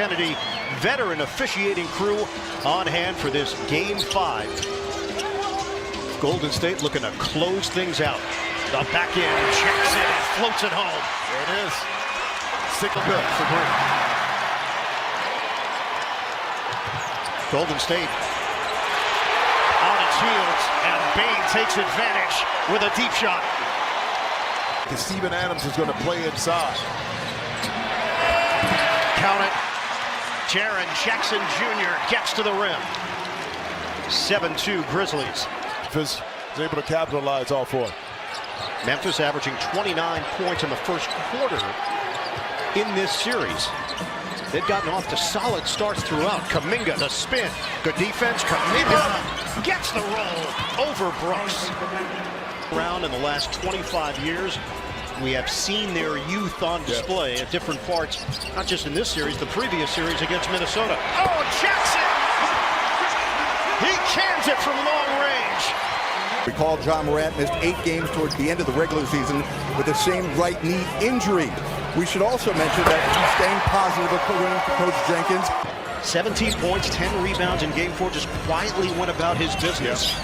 Kennedy, veteran officiating crew on hand for this Game 5. Golden State looking to close things out. The back end checks it and floats it home. There it is. Sickle good for Green. Golden State on its heels, and Bane takes advantage with a deep shot. Steven Adams is going to play inside. Count it. Jaren Jackson Jr. gets to the rim. 7-2 Grizzlies. Memphis is able to capitalize off for it. Memphis averaging 29 points in the first quarter in this series. They've gotten off to solid starts throughout. Kuminga, the spin. Good defense. Kuminga gets the roll over Brooks. Around in the last 25 years, we have seen their youth on display at different parts, not just in this series, the previous series against Minnesota. Oh, Jackson! He cans it from long range. Recall John Morant missed 8 games towards the end of the regular season with the same right knee injury. We should also mention that he's staying positive according to Coach Jenkins. 17 points, 10 rebounds in Game 4, just quietly went about his business.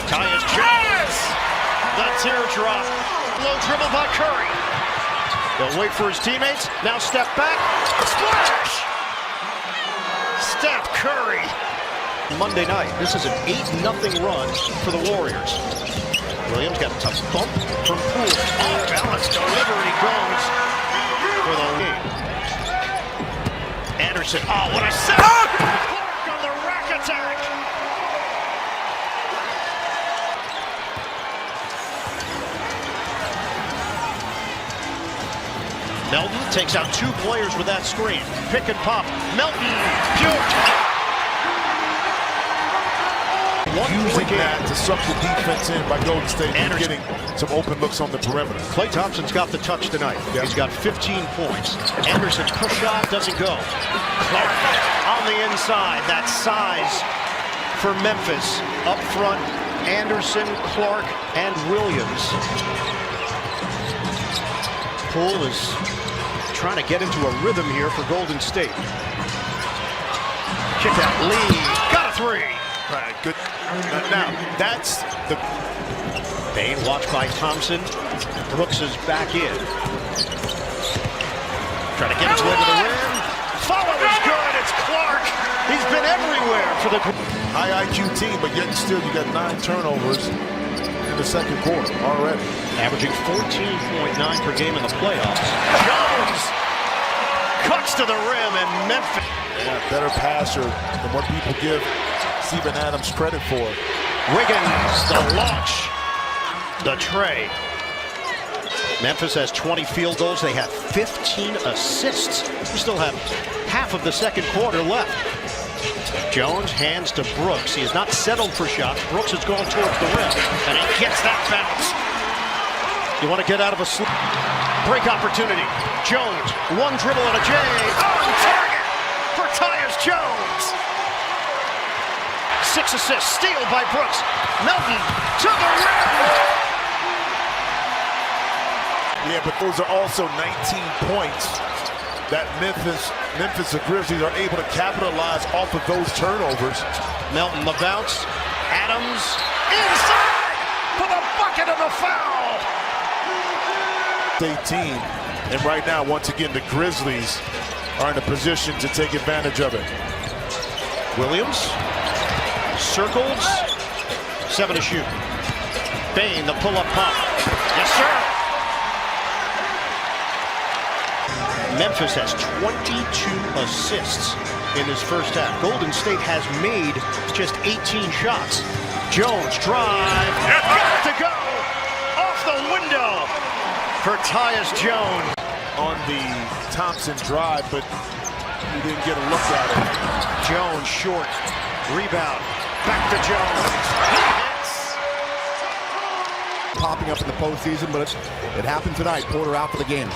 Tyus Jones! The teardrop. Low dribble by Curry. They'll wait for his teammates. Now step back. Splash! Steph Curry. Monday night, this is an 8-0 run for the Warriors. Williams got a tough bump from Poole. Off balance, delivery goes for the lead. Anderson, oh, what a set! Clark on the rack attack! Melton takes out 2 players with that screen. Pick and pop. Melton, Butte. Using that to suck the defense in by Golden State and getting some open looks on the perimeter. Klay Thompson's got the touch tonight. He's got 15 points. Anderson push shot doesn't go. Clark on the inside. That size for Memphis. Up front, Anderson, Clark, and Williams. Poole is trying to get into a rhythm here for Golden State. Kick out, Lee, got a 3. Right, good. Now, that's the... Bane watched by Thompson. Brooks is back in. Trying to get his way to the rim. Follow is good, it's Clark. He's been everywhere for the... High IQ team, but yet still you got 9 turnovers in the second quarter already. Averaging 14.9 per game in the playoffs. Jones cuts to the rim, and Memphis... Yeah, better passer than what people give Steven Adams credit for. Wiggins, the launch, the tray. Memphis has 20 field goals. They have 15 assists. We still have half of the second quarter left. Jones hands to Brooks. He has not settled for shots. Brooks has gone towards the rim, and he gets that bounce. You want to get out of a slip. Break opportunity. Jones, 1 dribble and a J. On target for Tyus Jones. 6 assists, steal by Brooks. Melton to the rim. Yeah, but those are also 19 points that Memphis the Grizzlies are able to capitalize off of those turnovers. Melton the bounce. Adams inside for the bucket of the foul. 18, and right now, once again, the Grizzlies are in a position to take advantage of it. Williams circles, 7 to shoot. Bane, the pull-up pump. Yes, sir. Memphis has 22 assists in this first half. Golden State has made just 18 shots. Jones drive, got to go off the window for Tyus Jones. On the Thompson drive, but he didn't get a look at it. Jones short, rebound, back to Jones. He hits. Popping up in the postseason, but it happened tonight. Porter out for the game.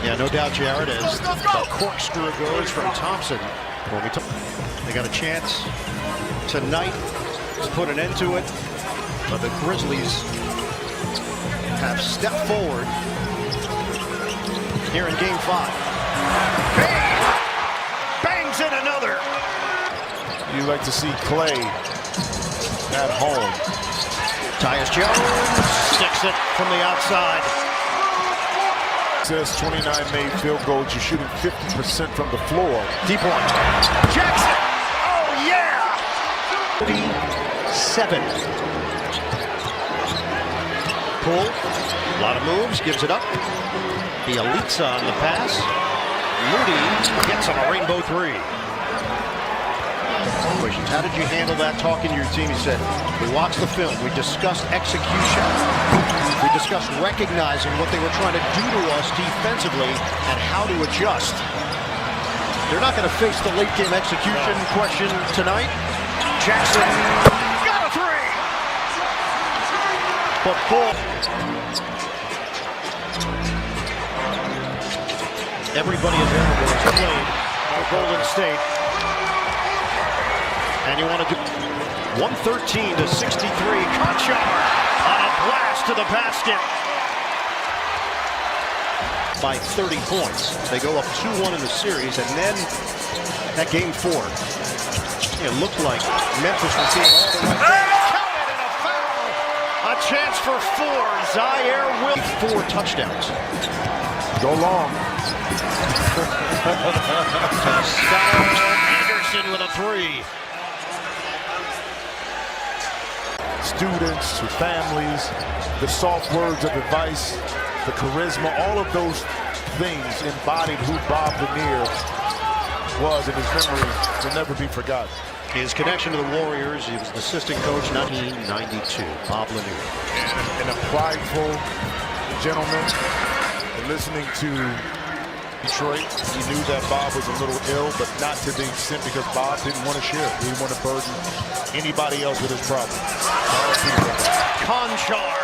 Yeah, no doubt, Jared, as the corkscrew goes from Thompson. They got a chance tonight to put an end to it, but the Grizzlies have stepped forward here in Game 5. you like to see Clay at home. Tyus Jones sticks it from the outside. Says 29 made field goals. You're shooting 50% from the floor. Deep one. Jackson. Oh, yeah. 37. Pull. A lot of moves. Gives it up. Bielitsa on the pass. Moody gets on a rainbow three. Questions. How did you handle that talking to your team? He said, we watched the film. We discussed execution. We discussed recognizing what they were trying to do to us defensively and how to adjust. They're not going to face the late game execution question tonight. Jackson got a three. But full. Everybody available has played for Golden State. And you want to do 113 to 63. Conchar on a blast to the basket. By 30 points. They go up 2-1 in the series, and then that game 4. It looked like Memphis was being all the way back. Counted and a foul. A chance for 4. Zaire will 4 touchdowns. Go long. Anderson with a 3. Students, to families, the soft words of advice, the charisma, all of those things embodied who Bob Lanier was, and his memory will never be forgotten. His connection to the Warriors, he was an assistant coach in 1992, Bob Lanier. And a prideful gentleman. And listening to Detroit, he knew that Bob was a little ill, but not to the extent because Bob didn't want to share. He didn't want to burden anybody else with his problem. Conchar.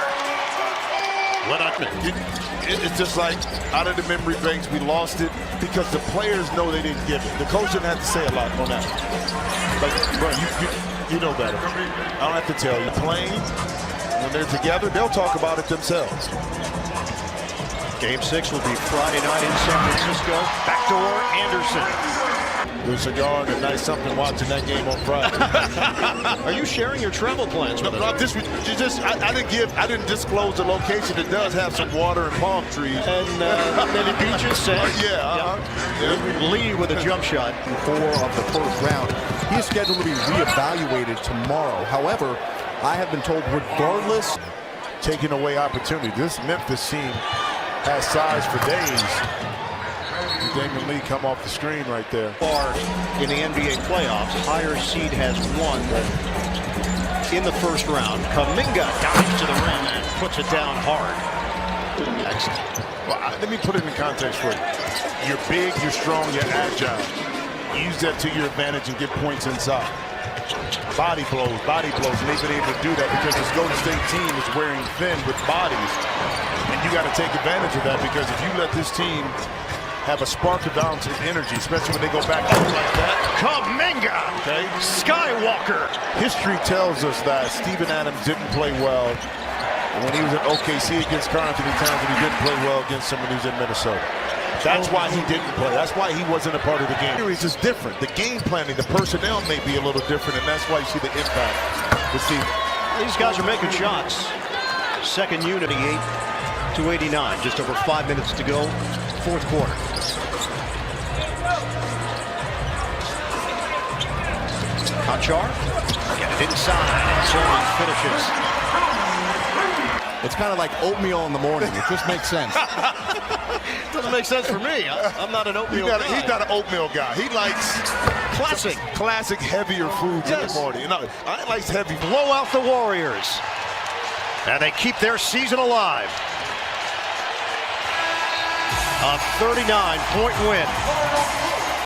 It's just like out of the memory banks, we lost it because the players know they didn't give it. The coach didn't have to say a lot on that. Like, bro, you know better. I don't have to tell you. Playing, when they're together, they'll talk about it themselves. Game 6 will be Friday night in San Francisco. Backdoor Anderson. The cigar and a nice something watching that game on Friday. Are you sharing your travel plans with us? I didn't disclose the location. It does have some water and palm trees. And many beaches. Lee with a jump shot. 4 of the first round. He is scheduled to be reevaluated tomorrow. However, I have been told regardless. Taking away opportunity. This Memphis team has size for days. Damian Lee come off the screen right there. Far in the NBA playoffs, higher seed has won in the first round. Kuminga dives to the rim and puts it down hard. Excellent. Well, let me put it in context for you. You're big, you're strong, you're agile. Use that to your advantage and get points inside. Body blows, and they've been able to do that because this Golden State team is wearing thin with bodies. And you got to take advantage of that because if you let this team have a spark of bounce and energy, especially when they go back out like that. Kuminga! Okay. Skywalker! History tells us that Steven Adams didn't play well when he was at OKC against Karl Anthony Towns, and he didn't play well against someone who's in Minnesota. That's why he didn't play. That's why he wasn't a part of the game. The series is different. The game planning, the personnel may be a little different, and that's why you see the impact this season. These guys are making shots. Second unit, 88-89. Just over 5 minutes to go. Fourth quarter. Conchar, get it inside, so he finishes. It's kind of like oatmeal in the morning. It just makes sense. Doesn't make sense for me. I'm not an oatmeal guy. He's not an oatmeal guy. He likes classic heavier foods in the morning. You know, I like heavy. Blow out the Warriors. And they keep their season alive. A 39-point win.